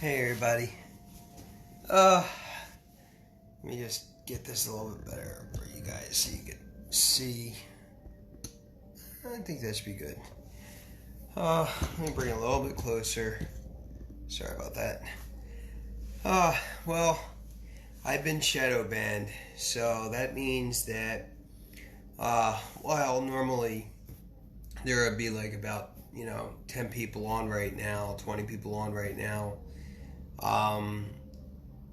Hey everybody. Let me just get this a little bit better for you guys so you can see. I think that should be good. Let me bring it a little bit closer. Sorry about that. Well, I've been shadow banned, so that means that, while normally there would be like about 10 people on right now, 20 people on right now.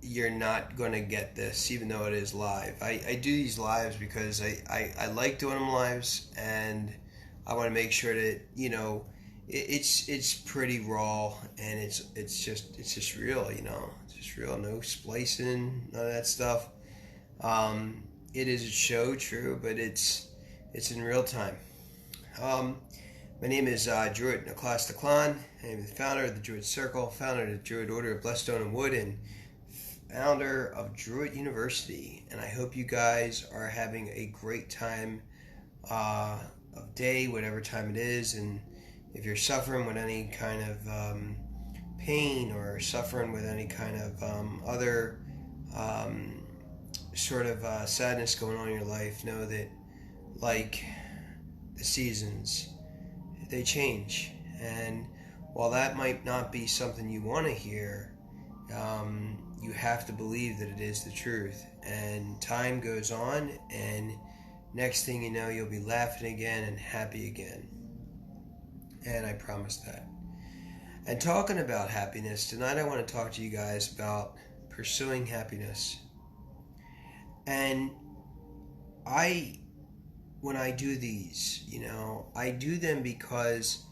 You're not going to get this, even though it is live. I do these lives because I like doing them lives, and I want to make sure that, it's pretty raw, and it's just real, It's just real, no splicing, none of that stuff. It is a show, true, but it's in real time. My name is Druid Nicholas Declan. I am the founder of the Druid Circle, founder of the Druid Order of Bloodstone and Wood, and founder of Druid University. And I hope you guys are having a great time of day, whatever time it is. And if you're suffering with any kind of pain or suffering with any kind of other sort of sadness going on in your life, know that, like the seasons, they change, and while that might not be something you want to hear, you have to believe that it is the truth. And time goes on, and next thing you know, you'll be laughing again and happy again. And I promise that. And talking about happiness, tonight I want to talk to you guys about pursuing happiness. And when I do these, I do them because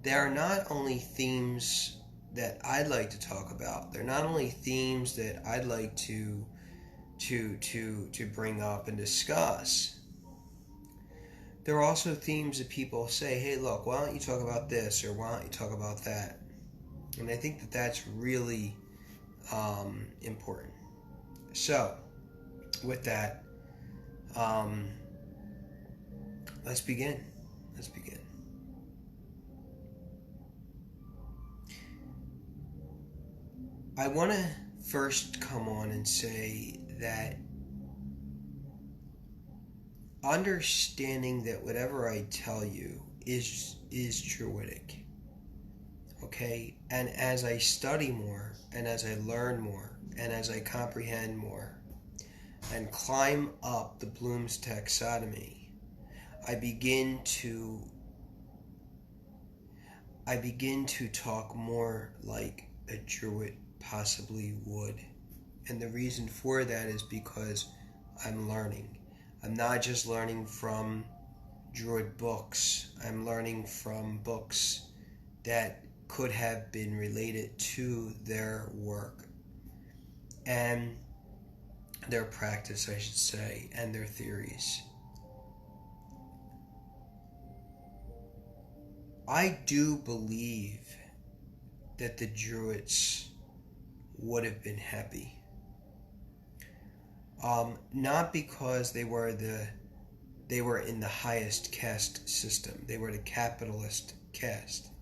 they are not only themes that I'd like to talk about. They're not only themes that I'd like to bring up and discuss. There are also themes that people say, hey, look, why don't you talk about this, or why don't you talk about that? And I think that that's really important. So, with that, let's begin. I want to first come on and say that understanding that whatever I tell you is Druidic. Okay? And as I study more, and as I learn more, and as I comprehend more, and climb up the Bloom's taxonomy, I begin to talk more like a Druid possibly would. And the reason for that is because I'm learning. I'm not just learning from Druid books. I'm learning from books that could have been related to their work and their practice, I should say, and their theories. I do believe that the Druids would have been happy. Not because they were in the highest caste system. They were the capitalist caste.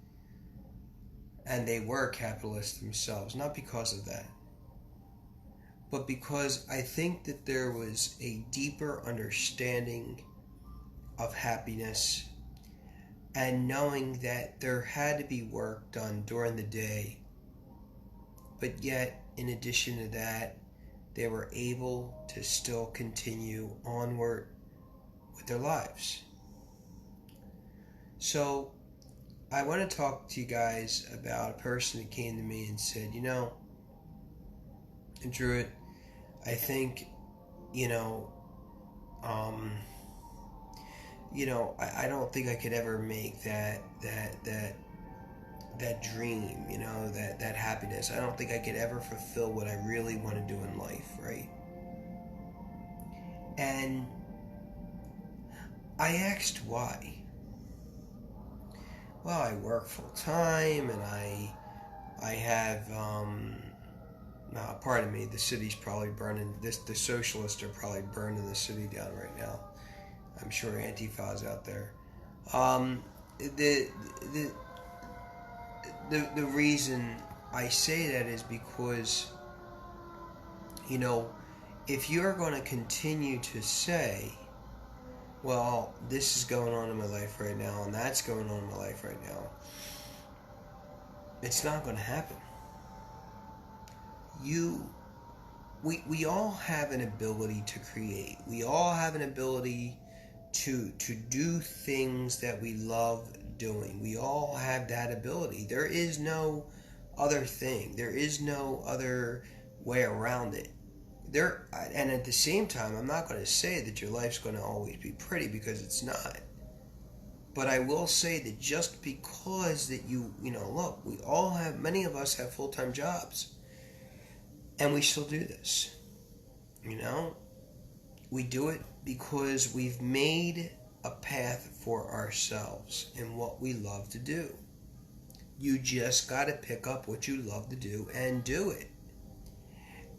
And they were capitalists themselves. Not because of that. But because I think that there was a deeper understanding of happiness, and knowing that there had to be work done during the day, but yet, in addition to that, they were able to still continue onward with their lives. So, I want to talk to you guys about a person that came to me and said, Druid, I think, I don't think I could ever make that dream, that happiness. I don't think I could ever fulfill what I really want to do in life, right? And I asked why. Well, I work full time, and I have, pardon me, the city's probably burning, the socialists are probably burning the city down right now. I'm sure Antifa's out there. The reason I say that is because, you know, if you're going to continue to say, well, this is going on in my life right now and that's going on in my life right now, it's not going to happen. We all have an ability to create. We all have an ability to do things that we love doing. We all have that ability. There is no other thing. There is no other way around it. And at the same time, I'm not going to say that your life's going to always be pretty, because it's not. But I will say that just because that look, many of us have full-time jobs, and we still do this. We do it because we've made a path for ourselves in what we love to do. You just got to pick up what you love to do and do it.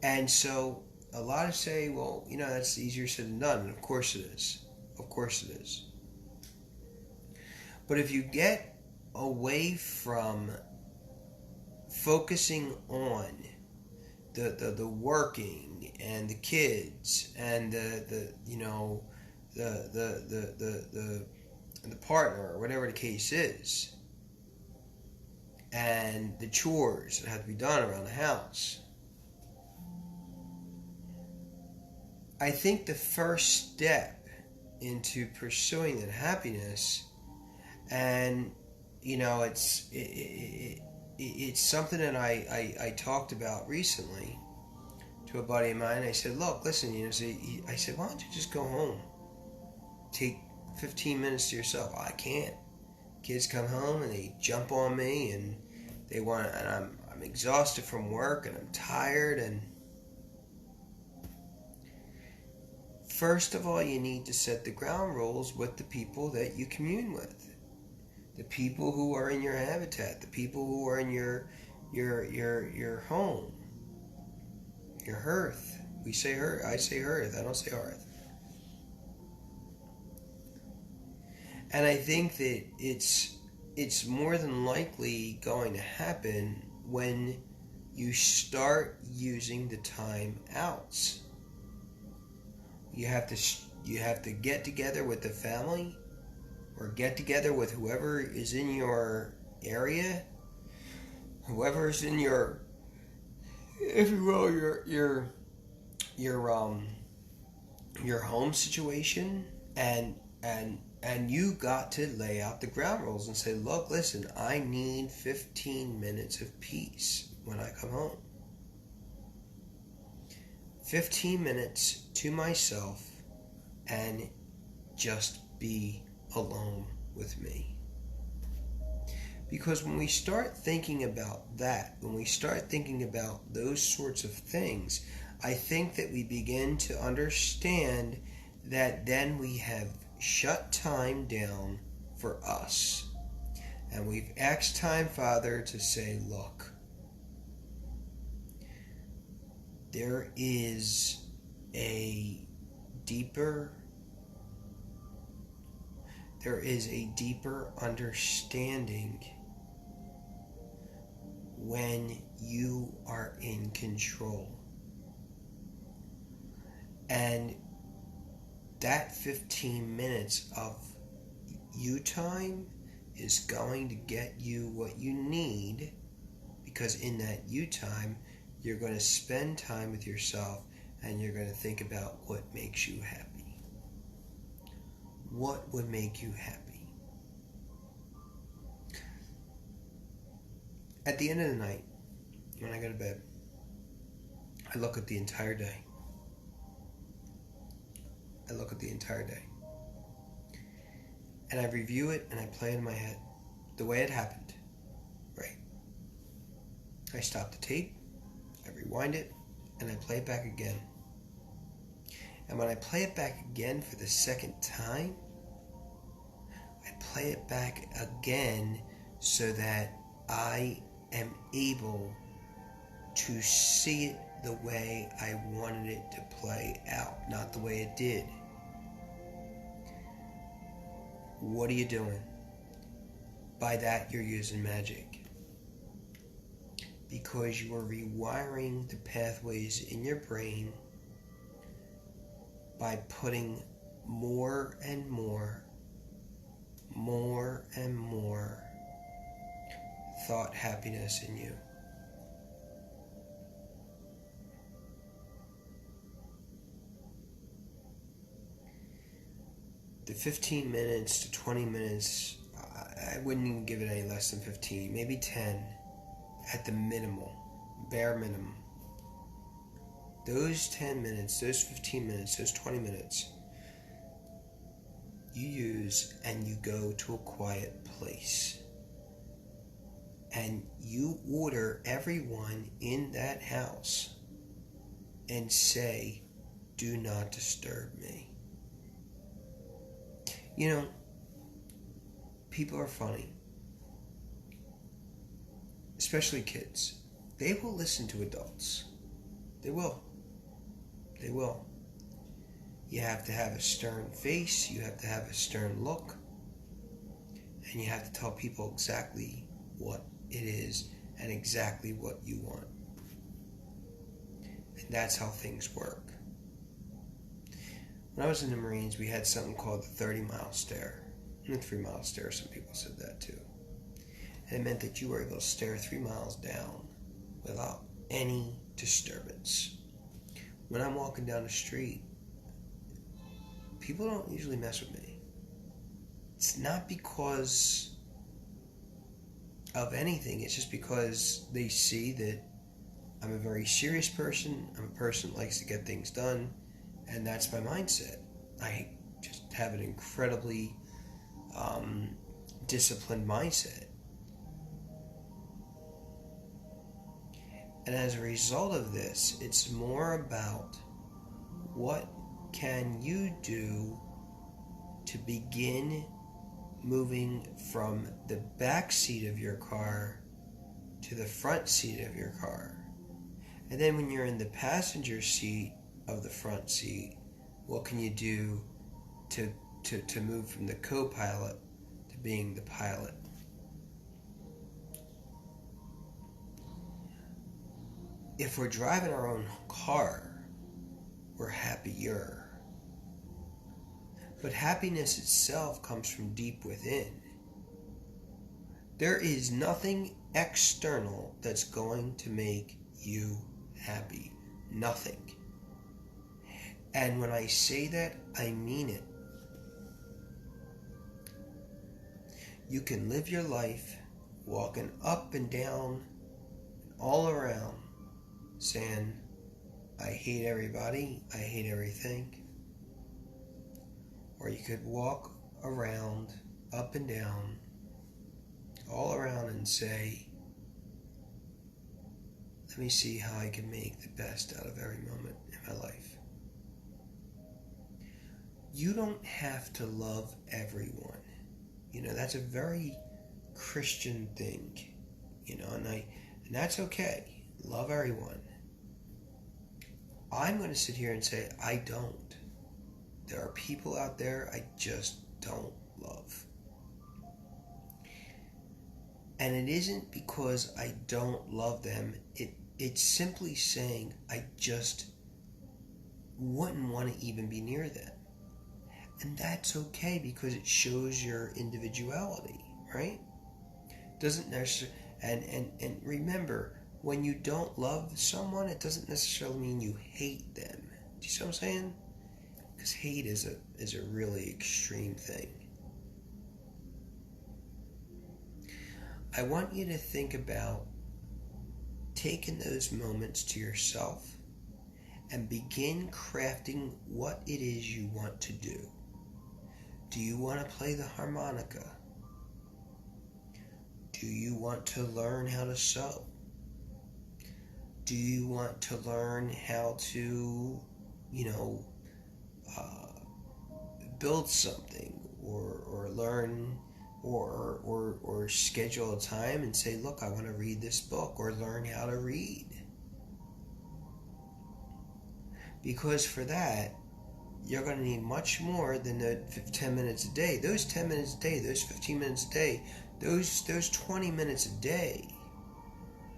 And so a lot of say, well, that's easier said than done. And of course it is. Of course it is. But if you get away from focusing on the working and the kids and the partner, or whatever the case is, and the chores that have to be done around the house, I think the first step into pursuing that happiness, and it's something that I talked about recently to a buddy of mine. I said, look, listen, I said, why don't you just go home? Take 15 minutes to yourself. I can't. Kids come home and they jump on me and and I'm exhausted from work and I'm tired. And first of all, you need to set the ground rules with the people that you commune with. The people who are in your habitat, the people who are in your home, your hearth. We say hearth. I say hearth. I don't say hearth. And I think that it's more than likely going to happen when you start using the time outs. You have to get together with the family, or get together with whoever is in your area, whoever is in your, if you will, your home situation, and you got to lay out the ground rules and say, look, listen, I need 15 minutes of peace when I come home. 15 minutes to myself, and just be alone with me. Because when we start thinking about that, when we start thinking about those sorts of things, I think that we begin to understand that then we have shut time down for us. And we've asked Time Father to say, look, there is a deeper understanding when you are in control. And that 15 minutes of you time is going to get you what you need, because in that you time, you're going to spend time with yourself and you're going to think about what makes you happy. What would make you happy? At the end of the night, when I go to bed, I look at the entire day. I look at the entire day. And I review it and I play it in my head the way it happened. Right? I stop the tape, I rewind it, and I play it back again. And when I play it back again for the second time, I play it back again so that I am able to see it the way I wanted it to play out, not the way it did. What are you doing? By that, you're using magic. because you are rewiring the pathways in your brain by putting more and more and more thought happiness in you. The 15 minutes to 20 minutes, I wouldn't even give it any less than 15, maybe 10 at the minimal, bare minimum. Those 10 minutes, those 15 minutes, those 20 minutes, you use and you go to a quiet place. And you order everyone in that house and say, "Do not disturb me." You know, people are funny, especially kids. They will listen to adults. They will. They will. You have to have a stern face, you have to have a stern look, and you have to tell people exactly what it is and exactly what you want. And that's how things work. When I was in the Marines, we had something called the 30-mile stare. And the 3-mile stare, some people said that too. And it meant that you were able to stare 3 miles down without any disturbance. When I'm walking down the street, people don't usually mess with me. It's not because of anything. It's just because they see that I'm a very serious person. I'm a person that likes to get things done. And that's my mindset. I just have an incredibly disciplined mindset. And as a result of this, it's more about what can you do to begin moving from the back seat of your car to the front seat of your car. And then when you're in the passenger seat of the front seat, what can you do to move from the co-pilot to being the pilot? If we're driving our own car, we're happier. But happiness itself comes from deep within. There is nothing external that's going to make you happy. Nothing. And when I say that, I mean it. You can live your life walking up and down, all around, saying, "I hate everybody, I hate everything." Or you could walk around, up and down, all around and say, "Let me see how I can make the best out of every moment in my life." You don't have to love everyone. You know, that's a very Christian thing. You know, and that's okay. Love everyone. I'm going to sit here and say, I don't. There are people out there I just don't love. And it isn't because I don't love them. It's simply saying I just wouldn't want to even be near them. And that's okay because it shows your individuality, right? Doesn't necessarily, and remember, when you don't love someone, it doesn't necessarily mean you hate them. Do you see what I'm saying? Because hate is a really extreme thing. I want you to think about taking those moments to yourself and begin crafting what it is you want to do. Do you want to play the harmonica? Do you want to learn how to sew? Do you want to learn how to, build something, or learn, or schedule a time and say, look, I want to read this book, or learn how to read? Because for that, you're going to need much more than the 10 minutes a day. Those 10 minutes a day, those 15 minutes a day, those 20 minutes a day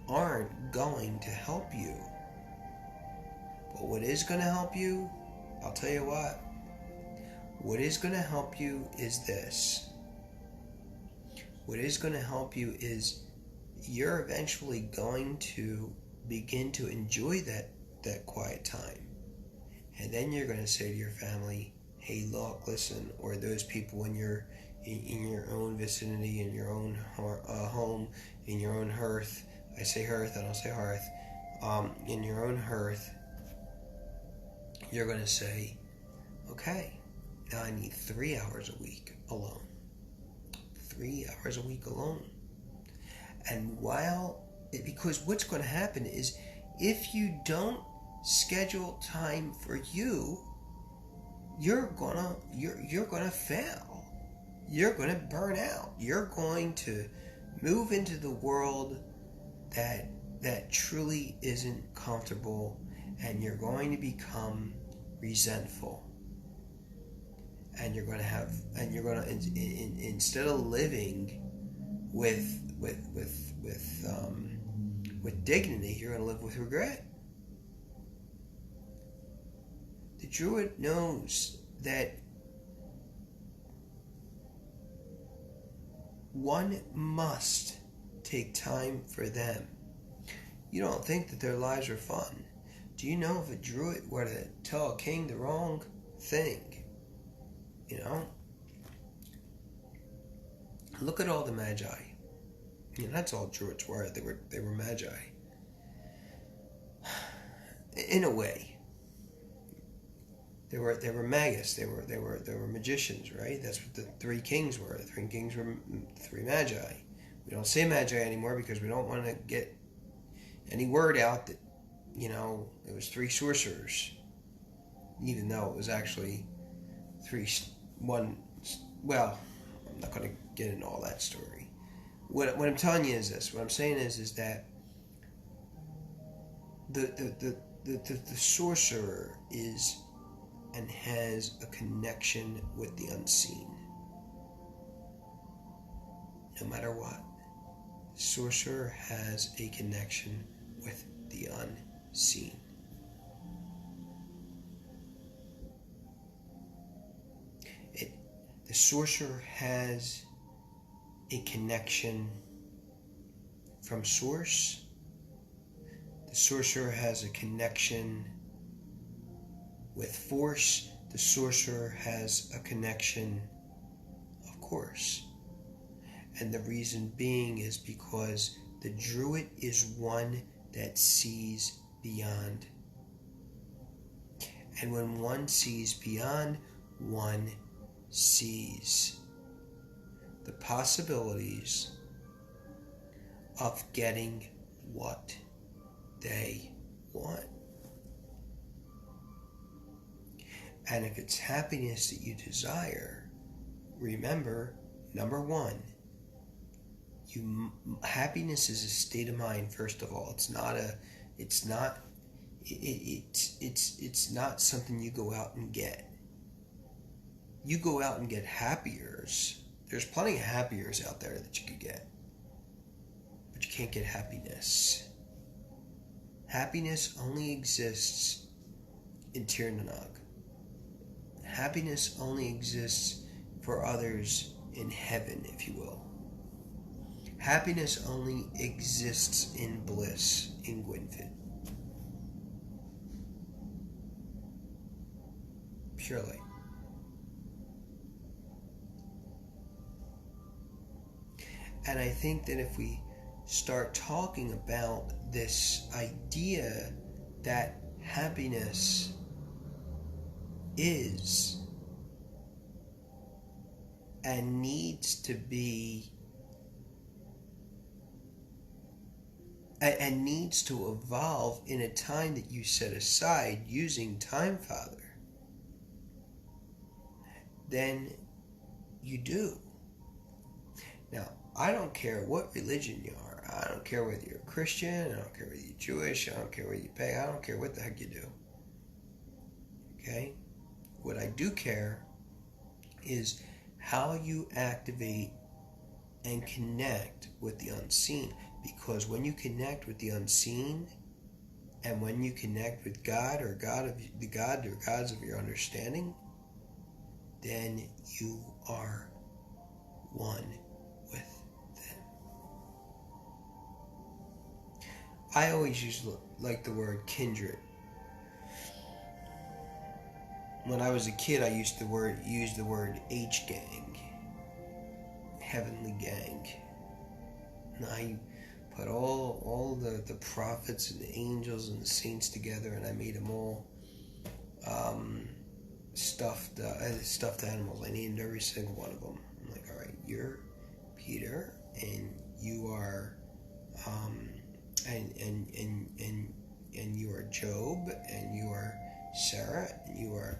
aren't going to help you. But what is going to help you, I'll tell you what. What is going to help you is this. What is going to help you is you're eventually going to begin to enjoy that quiet time. And then you're going to say to your family, hey, look, listen, or those people in your own vicinity, in your own home, in your own hearth. I say hearth, I don't say hearth. In your own hearth, you're going to say, okay, now I need 3 hours a week alone. 3 hours a week alone. And because what's going to happen is if you don't schedule time for you, you're gonna fail. You're gonna burn out. You're going to move into the world that truly isn't comfortable, and you're going to become resentful. And you're going to instead of living with dignity, you're going to live with regret. The Druid knows that one must take time for them. You don't think that their lives are fun. Do you know if a Druid were to tell a king the wrong thing, look at all the magi. That's all Druids were. They were magi. In a way, they were magus. They were magicians, right? That's what the three kings were. The three kings were three magi. We don't say magi anymore because we don't want to get any word out that it was three sorcerers, even though it was actually one. Well, I'm not going to get into all that story. What I'm telling you is this. What I'm saying is that the sorcerer is and has a connection with the unseen. No matter what, the sorcerer has a connection with the unseen. The sorcerer has a connection from source. The sorcerer has a connection with force. The sorcerer has a connection, of course. And the reason being is because the Druid is one that sees beyond. And when one sees beyond, one sees the possibilities of getting what they want. And if it's happiness that you desire, remember, number one, happiness is a state of mind. First of all, it's not something you go out and get. You go out and get happiers. There's plenty of happiers out there that you could get, but you can't get happiness. Happiness only exists in Tir Nanog. Happiness only exists for others in heaven, if you will. Happiness only exists in bliss in Gwynfyd. Purely. And I think that if we start talking about this idea that happiness is and needs to be and needs to evolve in a time that you set aside using Time Father, then you do. Now, I don't care what religion you are. I don't care whether you're a Christian. I don't care whether you're Jewish. I don't care whether you pay. I don't care what the heck you do. Okay? What I do care is how you activate and connect with the unseen. Because when you connect with the unseen, and when you connect with God or the God or gods of your understanding, then you are one with them. I always use like the word kindred. When I was a kid, I used the word H-gang, heavenly gang. And I put all the prophets and the angels and the saints together, and I made them all stuffed animals. I named every single one of them. I'm like, all right, you're Peter, and you are and you are Job, and you are Sarah, and you are.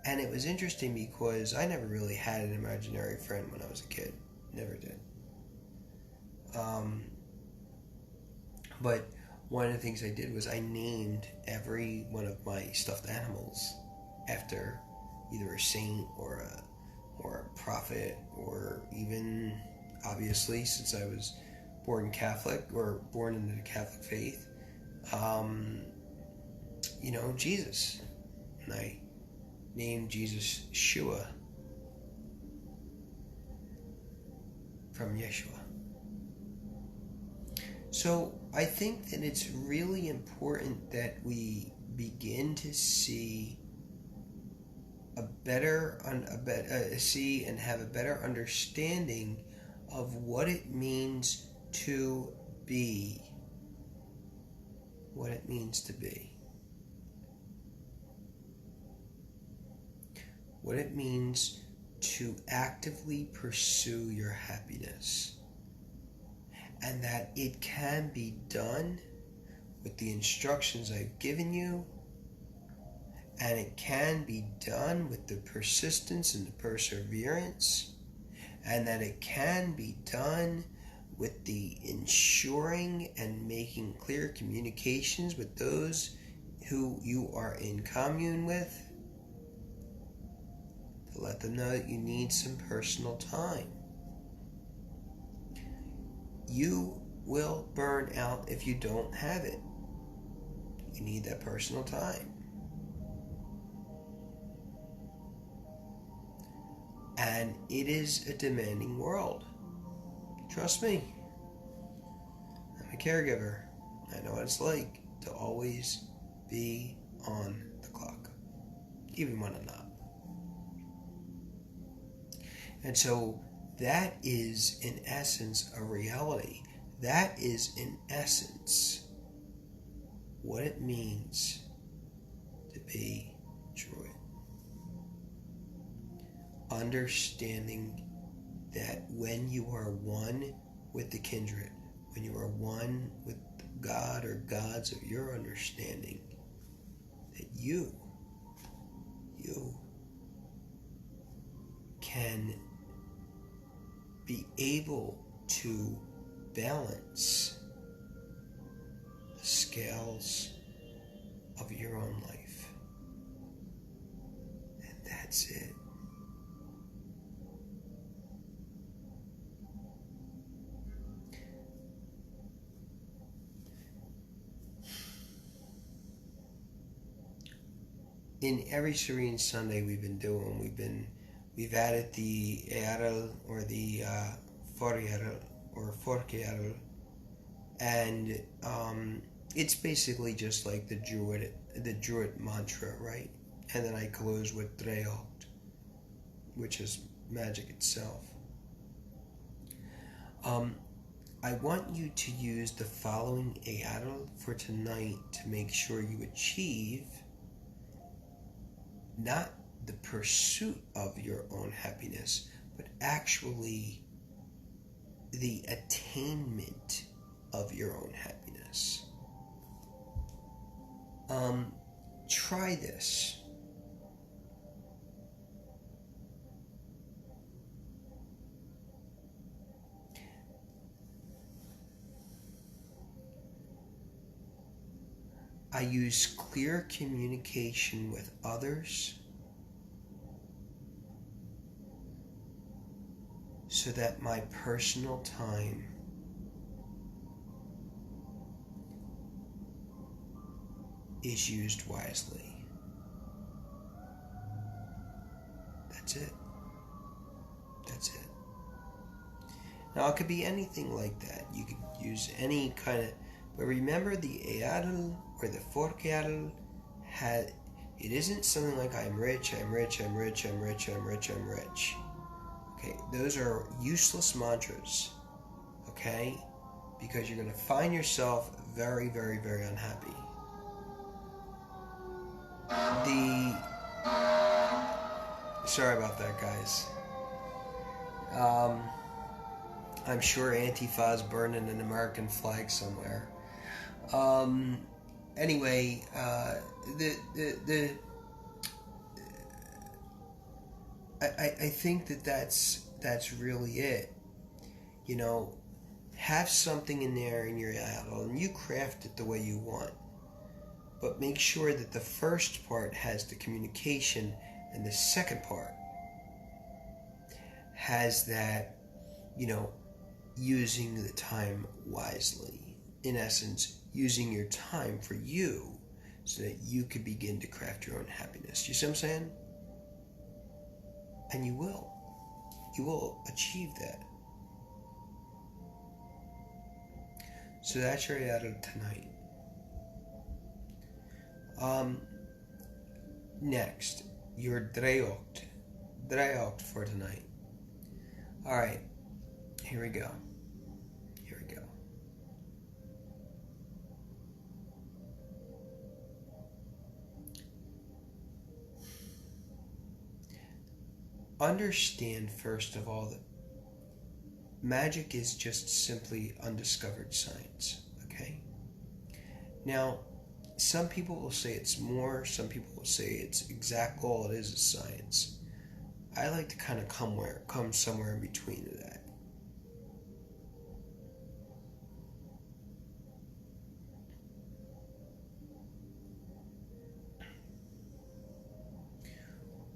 And it was interesting because I never really had an imaginary friend when I was a kid. Never did. But one of the things I did was I named every one of my stuffed animals after either a saint or a prophet, or even, obviously, since I was born Catholic or born into the Catholic faith, Jesus. And I named Jesus Shua from Yeshua. So I think that it's really important that we begin to see see and have a better understanding of what it means to be. What it means to be. What it means to actively pursue your happiness. And that it can be done with the instructions I've given you, and it can be done with the persistence and the perseverance, and that it can be done with the ensuring and making clear communications with those who you are in commune with, to let them know that you need some personal time. You will burn out if you don't have it. You need that personal time. And it is a demanding world. Trust me. I'm a caregiver. I know what it's like to always be on the clock, even when I'm not. And so that is, in essence, a reality. That is, in essence, what it means to be Druid. Understanding that when you are one with the kindred, when you are one with God or gods of your understanding, that you can be able to balance the scales of your own life. And that's it. In every Serene Sunday we've added the Earl or the Foriarl or Forkiarl, and it's basically just like the Druid mantra, right? And then I close with Dreot, which is magic itself. I want you to use the following Earl for tonight to make sure you achieve not the pursuit of your own happiness, but actually the attainment of your own happiness. Try this. I use clear communication with others so that my personal time is used wisely. That's it. That's it. Now, it could be anything like that. You could use any kind of... But remember, the eadl or the forkeadl had... It isn't something like I'm rich, I'm rich, I'm rich, I'm rich, I'm rich, I'm rich. Okay, those are useless mantras. Okay? Because you're going to find yourself very, very, very unhappy. Sorry about that, guys. I'm sure Antifa's burning an American flag somewhere. Anyway, I think that's really it. You know, have something in there in your idol, and you craft it the way you want. But make sure that the first part has the communication, and the second part has that, you know, using the time wisely. In essence, using your time for you so that you can begin to craft your own happiness. You see what I'm saying? And you will. You will achieve that. So that's your out of tonight. Next, your Dreocht for tonight. Alright, here we go. Understand, first of all, that magic is just simply undiscovered science, okay? Now, some people will say it's more, some people will say it's exact, all it is science. I like to kind of come somewhere in between of that.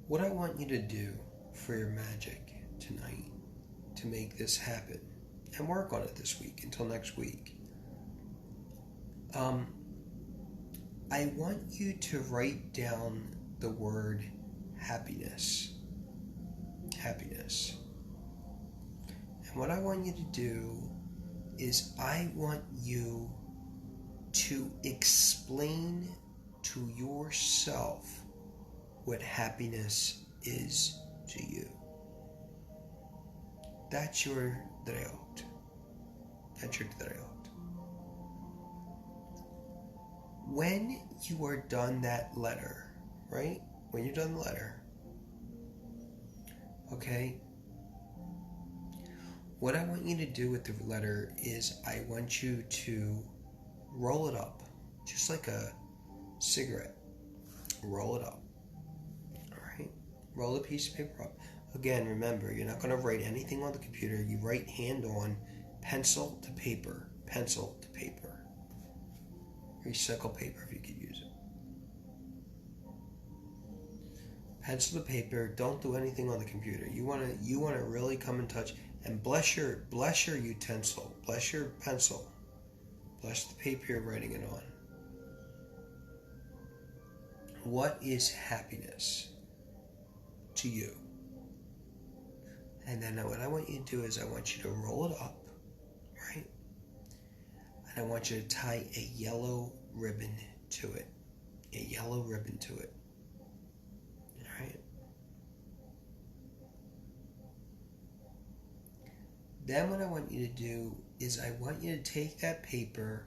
What I want you to do for your magic tonight to make this happen, and work on it this week until next week, I want you to write down the word happiness. Happiness. And what I want you to do is I want you to explain to yourself what happiness is to you. That's your Dreocht. That's your Dreocht. When you are done that letter, right? When you're done the letter, okay? What I want you to do with the letter is I want you to roll it up, just like a cigarette. Roll it up. Roll a piece of paper up. Again, remember, you're not going to write anything on the computer. You write hand on, pencil to paper, pencil to paper. Recycle paper if you could use it. Pencil to paper. Don't do anything on the computer. You want to really come in touch and bless your utensil, bless your pencil, bless the paper you're writing it on. What is happiness to you? And then what I want you to do is I want you to roll it up, right? And I want you to tie a yellow ribbon to it. A yellow ribbon to it. All right? Then what I want you to do is I want you to take that paper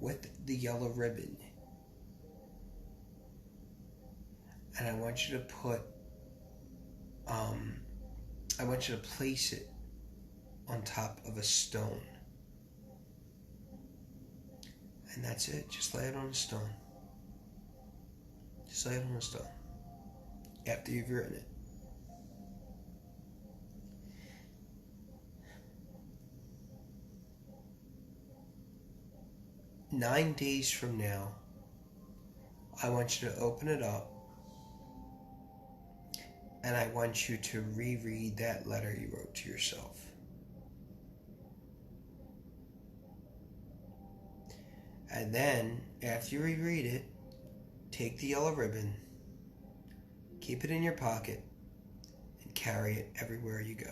with the yellow ribbon, and I want you to put I want you to place it on top of a stone. And that's it. Just lay it on a stone. Just lay it on a stone. After you've written it. Nine days from now, I want you to open it up, and I want you to reread that letter you wrote to yourself. And then, after you reread it, take the yellow ribbon, keep it in your pocket, and carry it everywhere you go.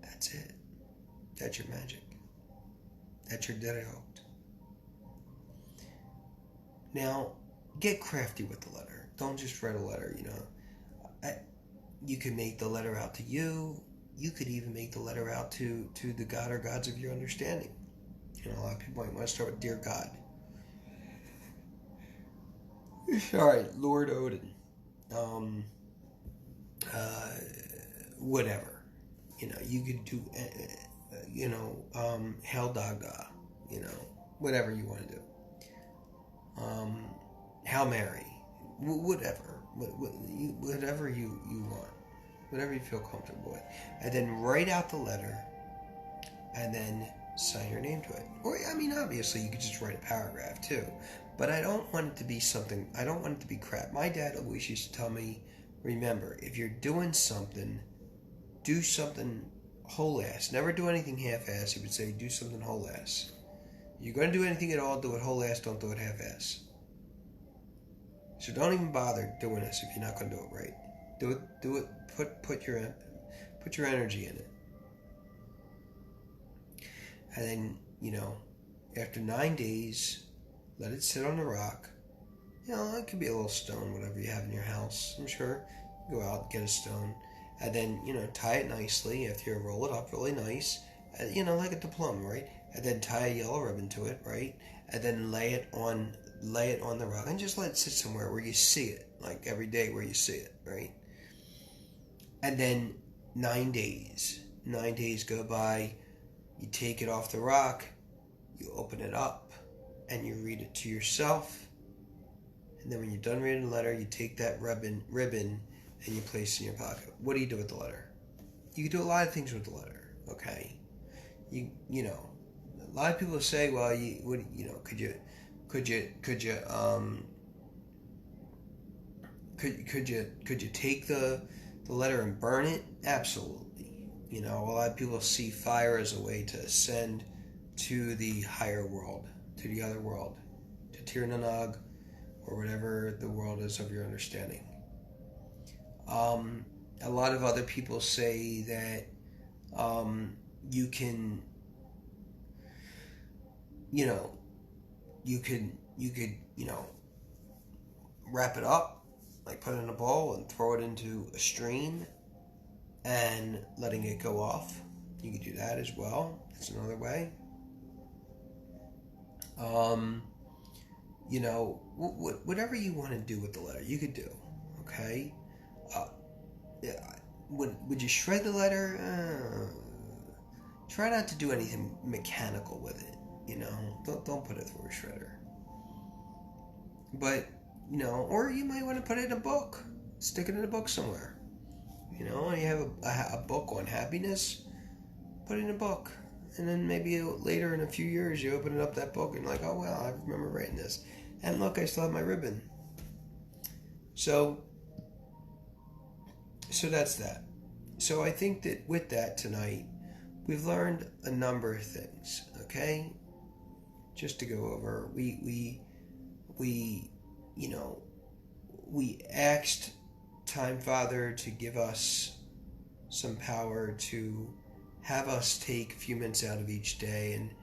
That's it. That's your magic. That's your Druid. Now, get crafty with the letter. Don't just write a letter, You can make the letter out to you. You could even make the letter out to the God or gods of your understanding. A lot of people might want to start with Dear God. Sorry, Lord Odin. Whatever. You could do, Hell Daga, whatever you want to do. Hail Mary. Whatever. Whatever you want. Whatever you feel comfortable with. And then write out the letter and then sign your name to it. Or, obviously you could just write a paragraph too. But I don't want it to be I don't want it to be crap. My dad always used to tell me, remember, if you're doing something, do something whole ass. Never do anything half ass. He would say, do something whole ass. You're going to do anything at all, do it whole ass, don't do it half ass. So don't even bother doing this if you're not going to do it right. Do it. Put your energy in it. And then, after 9 days, let it sit on the rock. It could be a little stone, whatever you have in your house. I'm sure. Go out, get a stone. And then, tie it nicely. After you roll it up really nice. Like a diploma, right? And then tie a yellow ribbon to it, right? And then lay it on the rock. And just let it sit somewhere where you see it. Like every day where you see it, right? And then 9 days. 9 days go by. You take it off the rock. You open it up. And you read it to yourself. And then when you're done reading the letter, you take that ribbon and you place it in your pocket. What do you do with the letter? You can do a lot of things with the letter, okay? A lot of people say, well, could you take the letter and burn it? Absolutely. A lot of people see fire as a way to ascend to the higher world, to the other world, to Tirnanog, or whatever the world is of your understanding. A lot of other people say that you can, you could wrap it up, like put it in a bowl and throw it into a stream and letting it go off. You could do that as well. That's another way. Whatever you want to do with the letter, you could do. Okay. Would you shred the letter? Try not to do anything mechanical with it. Don't put it through a shredder. But or you might want to put it in a book. Stick it in a book somewhere. You have a book on happiness. Put it in a book. And then maybe later in a few years you open it up, that book, and you're like, oh wow, I remember writing this. And look, I still have my ribbon. So that's that. So I think that with that tonight, we've learned a number of things, okay? Just to go over, we asked Time Father to give us some power to have us take a few minutes out of each day and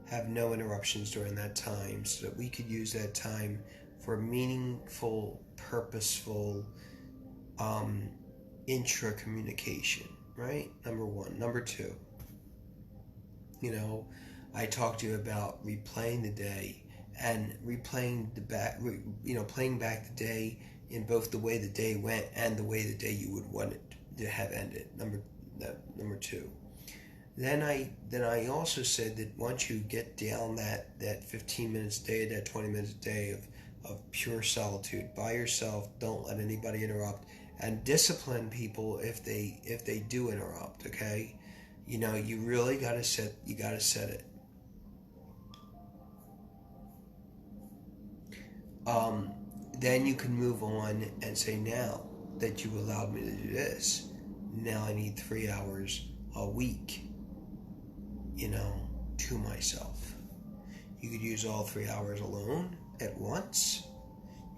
have no interruptions during that time, so that we could use that time for meaningful, purposeful intra-communication, right? Number one. Number two, I talked to you about replaying the day and playing back the day in both the way the day went and the way the day you would want it to have ended. Number two. Then I also said that once you get down that 15 minutes a day, that 20 minutes a day of pure solitude by yourself, don't let anybody interrupt, and discipline people if they do interrupt, okay? You really gotta set it. Then you can move on and say, now that you allowed me to do this, now I need 3 hours a week, to myself. You could use all 3 hours alone, at once.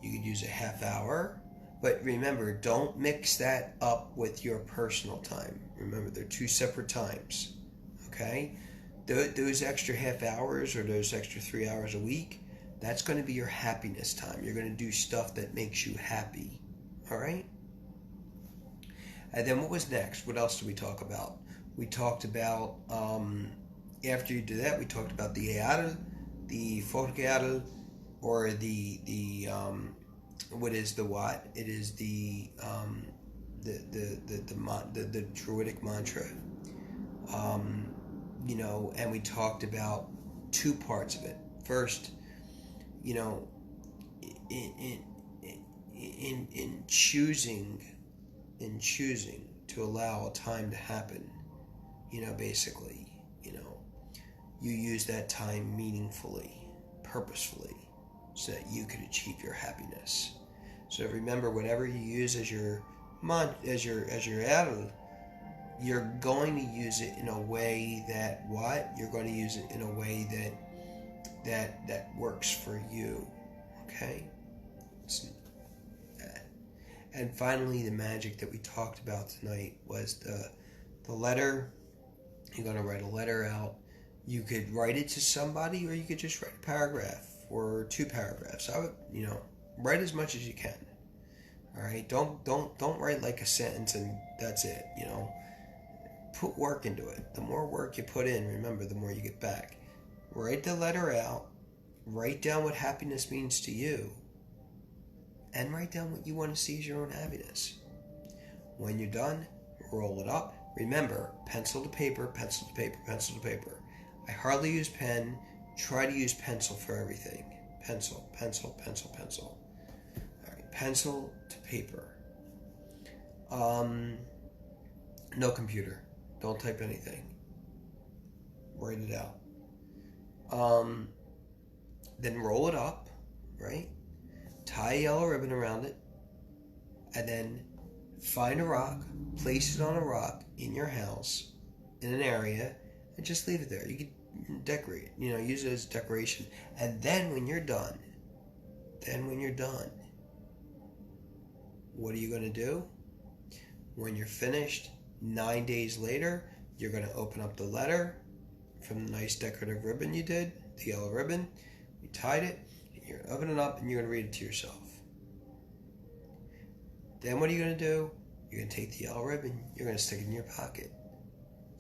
You could use a half hour. But remember, don't mix that up with your personal time. Remember, they're two separate times. Okay? Those extra half hours or those extra 3 hours a week, that's going to be your happiness time. You're going to do stuff that makes you happy. All right? And then what was next? What else did we talk about? We talked about, after you do that, we talked about the attain, the folkattain, or the what is the what? It is the Druidic mantra. You know, and we talked about two parts of it. First, you know, in choosing to allow a time to happen, you know, basically, you know, you use that time meaningfully, purposefully, so that you can achieve your happiness. So remember, whatever you use as your attitude, you're going to use it in a way that you're going to use it in a way that works for you. Okay? And finally, the magic that we talked about tonight was the letter. You're going to write a letter out. You could write it to somebody, or you could just write a paragraph or 2 paragraphs. I would, you know, write as much as you can. All right? Don't write like a sentence and that's it, you know. Put work into it. The more work you put in, remember, the more you get back. Write the letter out. Write down what happiness means to you. And write down what you want to see as your own happiness. When you're done, roll it up. Remember, pencil to paper, pencil to paper, pencil to paper. I hardly use pen. Try to use pencil for everything. Pencil, pencil, pencil, pencil. All right, pencil to paper. No computer. Don't type anything. Write it out. Then roll it up, right? Tie a yellow ribbon around it, and then find a rock, place it on a rock in your house, in an area, and just leave it there. You can decorate, you know, use it as decoration. And then when you're done, what are you going to do? When you're finished, 9 days later, you're going to open up the letter from the nice decorative ribbon you did, the yellow ribbon. You tied it, and you're going to open it up, and you're going to read it to yourself. Then what are you going to do? You're going to take the yellow ribbon, you're going to stick it in your pocket.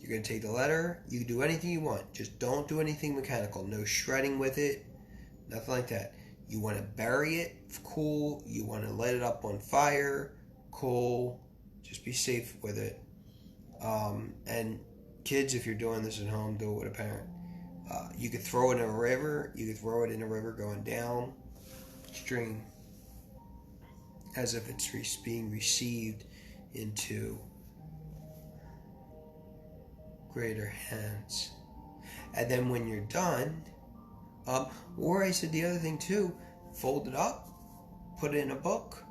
You're going to take the letter, you can do anything you want. Just don't do anything mechanical. No shredding with it, nothing like that. You want to bury it, cool. You want to light it up on fire, cool. Just be safe with it. And kids, if you're doing this at home, do it with a parent. You could throw it in a river. You could throw it in a river going down stream, as if it's being received into greater hands. And then when you're done, or I said the other thing too, fold it up, put it in a book,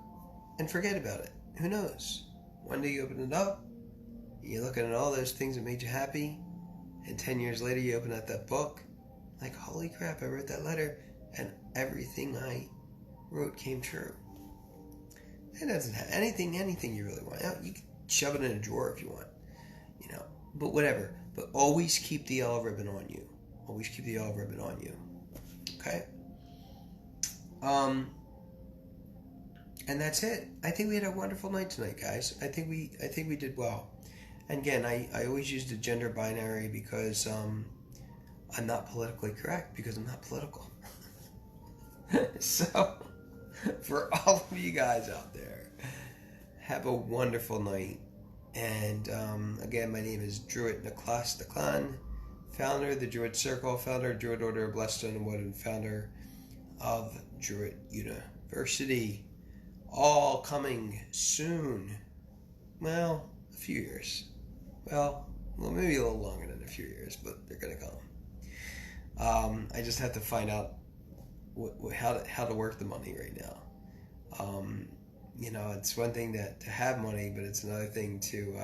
and forget about it. Who knows? One day you open it up, you're looking at all those things that made you happy, and 10 years later you open up that book, like, holy crap, I wrote that letter, and everything I wrote came true. It doesn't have anything you really want. You can shove it in a drawer if you want, you know, but whatever. But always keep the yellow ribbon on you. Always keep the yellow ribbon on you. Okay? And that's it. I think we had a wonderful night tonight, guys. I think we did well. And again, I always use the gender binary because I'm not politically correct, because I'm not political. So, for all of you guys out there, have a wonderful night. And again, my name is Druid Niklas Declan, founder of the Druid Circle, founder of Druid Order of Bloodstone and Wood, and founder of Druid University. All coming soon. Well, a few years. Well, maybe a little longer than a few years, but they're going to come. I just have to find out how to work the money right now. You know, it's one thing to have money, but it's another thing to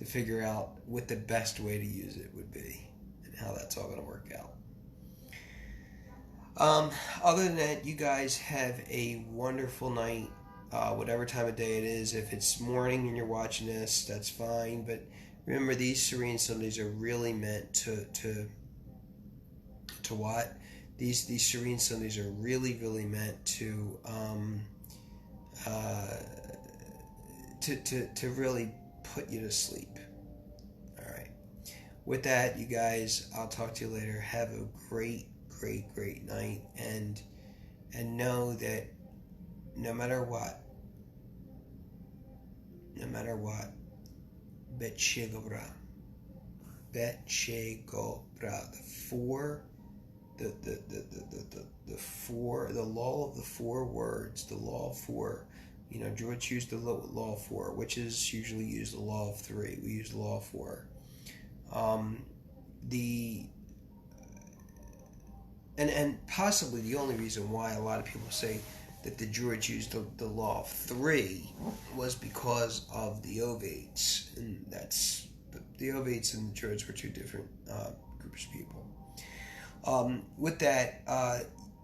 figure out what the best way to use it would be and how that's all going to work out. Um, Other than that, you guys have a wonderful night, whatever time of day it is. If it's morning and you're watching this, that's fine. But remember, these Serene Sundays are really meant to what? These Serene Sundays are really meant uh, to really put you to sleep. All right. With that, you guys, I'll talk to you later. Have a great night, and know that no matter what, bet chegobra, bet chegobra. The law of the four words, the law of four. You know, Druids use the law of four, witches usually use the law of three. We use the law of four. The and possibly the only reason why a lot of people say that the Druids used the law of three was because of the Ovates, and that's the Ovates and the Druids were two different groups of people. With that,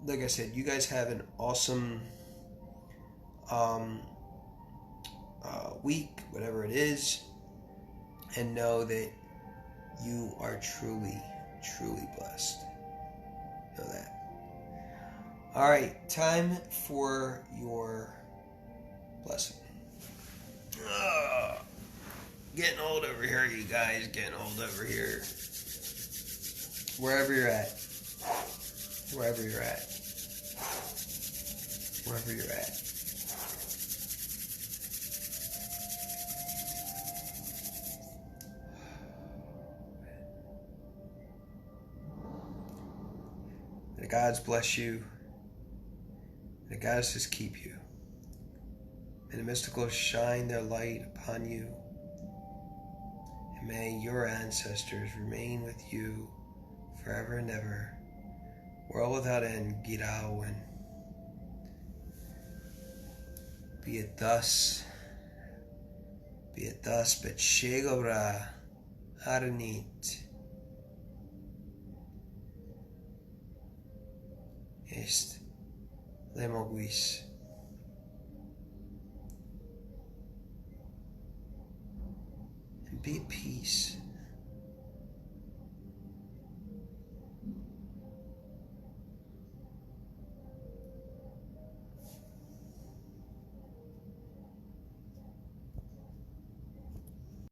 like I said, you guys have an awesome week, whatever it is, and know that you are truly blessed. Know that. All right, time for your blessing. Getting old over here, you guys. Getting old over here. Wherever you're at. Wherever you're at. Wherever you're at. May the gods bless you. May the goddesses keep you. May the mysticals shine their light upon you. And may your ancestors remain with you forever and ever. World without end, Girawen. Be it thus, bet shegobra arnit. Est lemoguis. And be at peace.